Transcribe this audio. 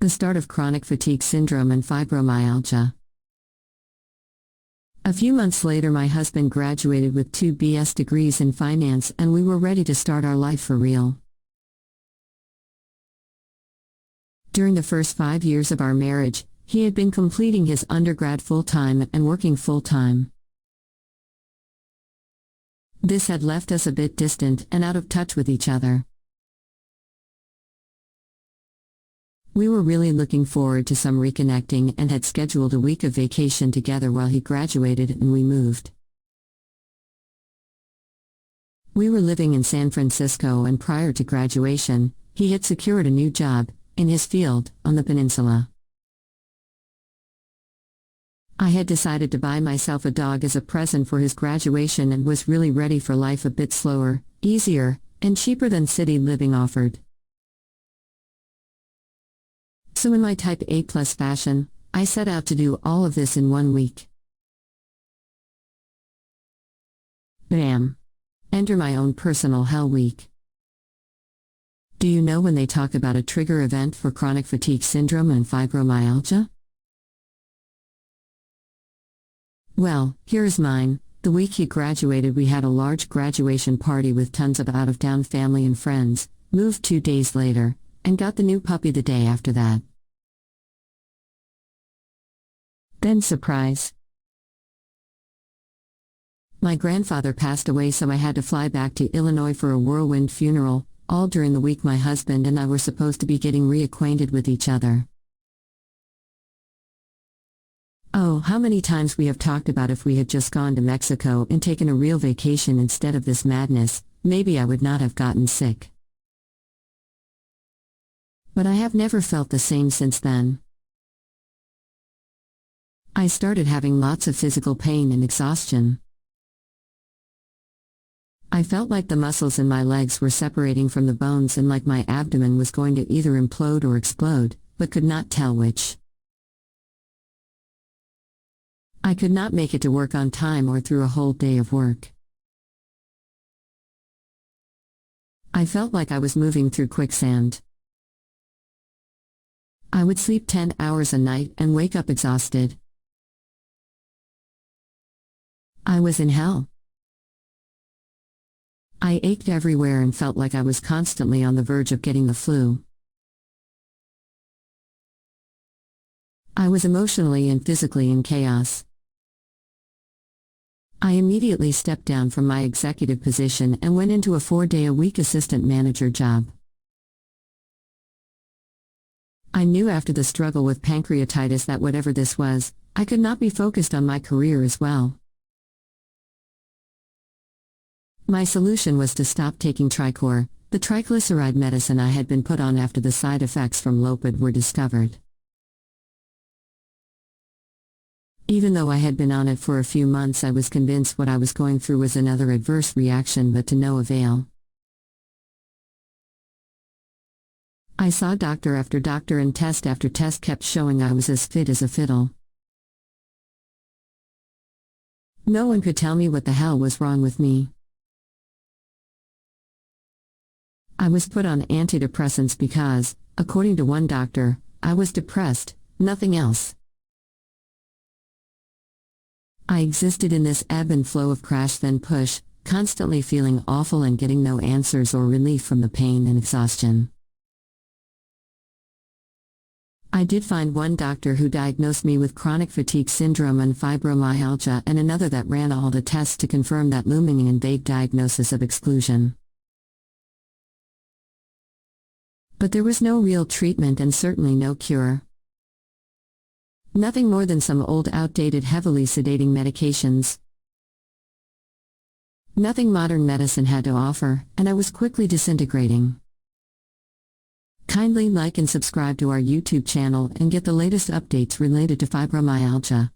The start of chronic fatigue syndrome and fibromyalgia. A few months later, my husband graduated with 2 BS degrees in finance, and we were ready to start our life for real. During the first 5 years of our marriage, he had been completing his undergrad full-time and working full-time. This had left us a bit distant and out of touch with each other. We were really looking forward to some reconnecting and had scheduled a week of vacation together while he graduated and we moved. We were living in San Francisco, and prior to graduation, he had secured a new job, in his field, on the Peninsula. I had decided to buy myself a dog as a present for his graduation and was really ready for life a bit slower, easier, and cheaper than city living offered. So in my type A+ fashion, I set out to do all of this in 1 week. Bam! Enter my own personal hell week. Do you know when they talk about a trigger event for chronic fatigue syndrome and fibromyalgia? Well, here's mine. The week he graduated, we had a large graduation party with tons of out-of-town family and friends, moved 2 days later, and got the new puppy the day after that. Then surprise! My grandfather passed away, so I had to fly back to Illinois for a whirlwind funeral. All during the week my husband and I were supposed to be getting reacquainted with each other. Oh, how many times we have talked about if we had just gone to Mexico and taken a real vacation instead of this madness, maybe I would not have gotten sick. But I have never felt the same since then. I started having lots of physical pain and exhaustion. I felt like the muscles in my legs were separating from the bones and like my abdomen was going to either implode or explode, but could not tell which. I could not make it to work on time or through a whole day of work. I felt like I was moving through quicksand. I would sleep 10 hours a night and wake up exhausted. I was in hell. I ached everywhere and felt like I was constantly on the verge of getting the flu. I was emotionally and physically in chaos. I immediately stepped down from my executive position and went into a 4-day-a-week assistant manager job. I knew after the struggle with pancreatitis that whatever this was, I could not be focused on my career as well. My solution was to stop taking Tricor, the triglyceride medicine I had been put on after the side effects from Lopid were discovered. Even though I had been on it for a few months, I was convinced what I was going through was another adverse reaction, but to no avail. I saw doctor after doctor and test after test kept showing I was as fit as a fiddle. No one could tell me what the hell was wrong with me. I was put on antidepressants because, according to one doctor, I was depressed, nothing else. I existed in this ebb and flow of crash then push, constantly feeling awful and getting no answers or relief from the pain and exhaustion. I did find one doctor who diagnosed me with chronic fatigue syndrome and fibromyalgia, and another that ran all the tests to confirm that looming and vague diagnosis of exclusion. But there was no real treatment and certainly no cure. Nothing more than some old outdated heavily sedating medications. Nothing modern medicine had to offer, and I was quickly disintegrating. Kindly like and subscribe to our YouTube channel and get the latest updates related to fibromyalgia.